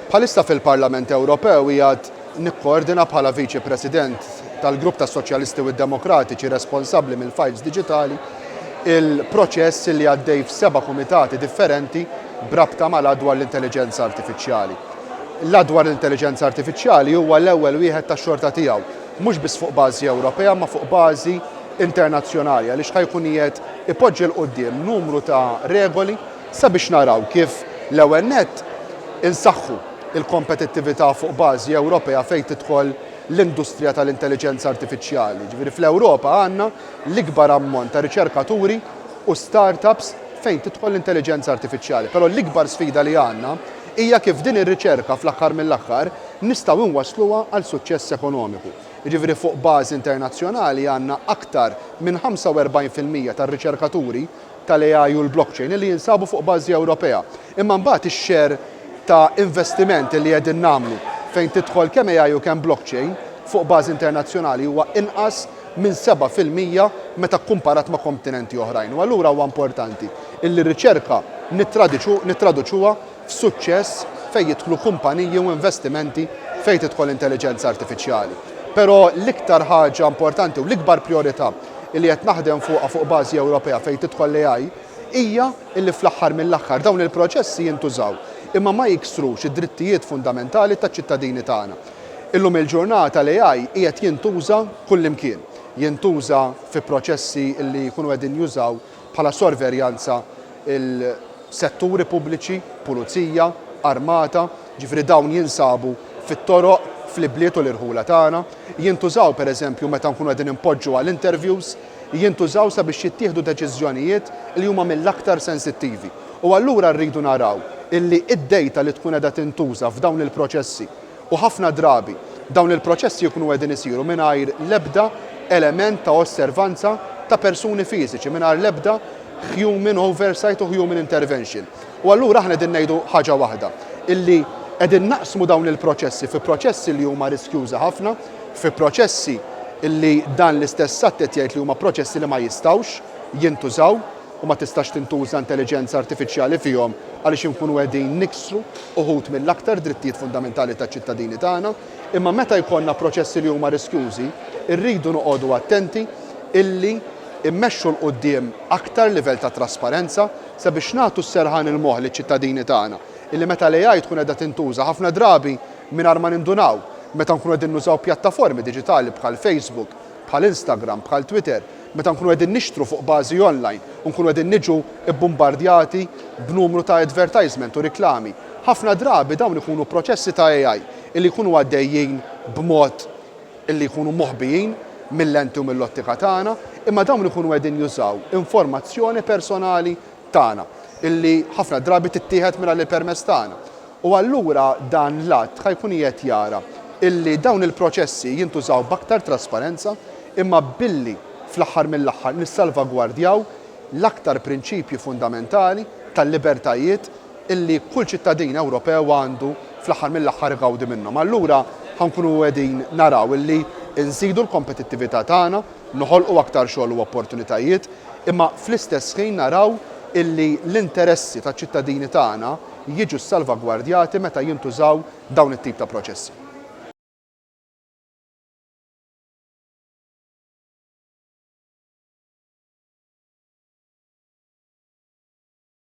Bħalissa fil-Parlament Ewropew qiegħed nikkoordina bħala Viċi President tal-Grupp tas-Soċjalisti u d-Demokratiċi responsabbli mill-files diġitali il-proċess li għaddej f'7 kumitati differenti brabta mal-dwar l-intelligenza artifiċjali. L-dwar l-intelligenza artifiċjali huwa l-ewwel wieħed tax-xorta tiegħu, mhux biss fuq bażi Ewropea ma fuq bażi internazzjonali għaliex ħajkun qiegħed ipoġġi l quddiem numru ta' regoli sabiex naraw kif l-ewwel nett insaħħu il-kompetittività fuq bażi Ewropea fejn tidħol l-industrija tal-intelligenza artifiċjali. Ġifieri fl-Ewropa għandna l-ikbar ammont ta' riċerkaturi u startups fejn tidħol l-intelligenza artifiċjali. Però l-ikbar sfida li għandna hija kif din ir-riċerka fl-aħħar mill-aħħar nistgħu inwassluha għal suċċess ekonomiku. Jiġifieri fuq bażi internazzjonali għandna aktar minn 45% tar-riċerkaturi tal-AI u l-blockchain li jinsabu fuq bażi Ewropea. Imma mbagħad ix-xer ta' investimenti li qegħdin nagħmlu fejn tidħol kemm AI u kemm blockchain fuq bażi internazzjonali huwa inqas minn 7% meta kkumparat ma' kontinenti oħrajn. U allura huwa importanti illi r-riċerka nittraduċuha f'suċċess fejn jidħlu kumpaniji u investimenti fejn tidħol intelligenza artifiċjali. Però l-iktar ħaġa importanti u l-ikbar priorità li qed naħdem fuqha fuq bażi Ewropea fejn tidħol l-AI hija illi fl-aħħar mill-aħħar dawn il-proċessi jintużaw imma ma jiksrux id-drittijiet fundamentali taċ-ċittadini tagħna. Illum il-ġurnata l-AI qiegħed jintuża kullimkien. Jintuża fi proċessi li jkunu qegħdin jużaw bħala sorveljanza il-setturi pubbliċi, pulizija, armata, ġifieri dawn jinsabu fit-toroq fl-ibliet u l-irħula tagħna, jintużaw pereżempju meta nkunu qegħdin impoġġu għal interviews, jintużaw sabiex jittieħdu deċiżjonijiet li huma mill-aktar sensittivi. U allura rridu naraw illi id-data li tkun qiegħda tintuża f'dawn il-proċessi u ħafna drabi dawn il-proċessi jkunu qegħdin isiru mingħajr l-ebda element ta' osservanza ta' persuni fiżiċi, mingħajr l-ebda human oversight u human intervention. U allura aħna qegħdin ngħidu ħaġa waħda, illi qegħdin naqsmu dawn il-proċessi fi proċessi li huma riskjuża ħafna, fi proċessi illi dan l-istess sattet jgħid li huma proċessi li ma jistgħux jintużaw u ma tistax tintuża intelligenza artifiċjali fihom għaliex inkunu qegħdin niksru uħud mill-aktar drittijiet fundamentali taċ-ċittadini tagħna, imma meta jkollna proċessi li huma riskjużi, irridu noqogħdu attenti illi immexxu l quddiem aktar livell ta' trasparenza sabiex nagħtu s-serħan il-moħħ liċ-ċittadini tagħna illi meta l-AI tkun qiegħda tintuża ħafna drabi mingħajr ma nindunaw meta nkunu qegħdin nużaw pjattaformi diġitali bħal Facebook, bħal Instagram, bħal Twitter, meta nkunu qegħdin nixtru fuq bażi online u nkunu qegħdin niġu bbombardjati b'numru ta' advertisement u riklami. Ħafna drabi dawn ikunu proċessi ta' AI illi jkunu għaddejjin b'mod illi jkunu moħbijin mill-lenti u mill-ottika tagħna, imma dawn ikunu qegħdin jużaw informazzjoni personali tagħna illi ħafna drabi tittieħed minn il-permess tagħna. U allura dan l-att ħajkun qiegħed jara illi dawn il-proċessi jintużaw b'aktar trasparenza imma billi fl-aħħar mill-aħħar nissalvagwardjaw l-aktar prinċipji fundamentali tal-libertajiet illi kull ċittadin Ewropew għandu fl-aħħar mill-aħħar igawdi minnhom. Allura ħankunu qegħdin naraw illi nżidu l-kompetittività tagħna, noħolqu aktar xogħol u opportunitajiet, imma fl-istess ħin naraw illi l-interessi taċ-ċittadini tagħna jiġu salvagwardjati meta jintużaw dawn it-tip ta' proċessi.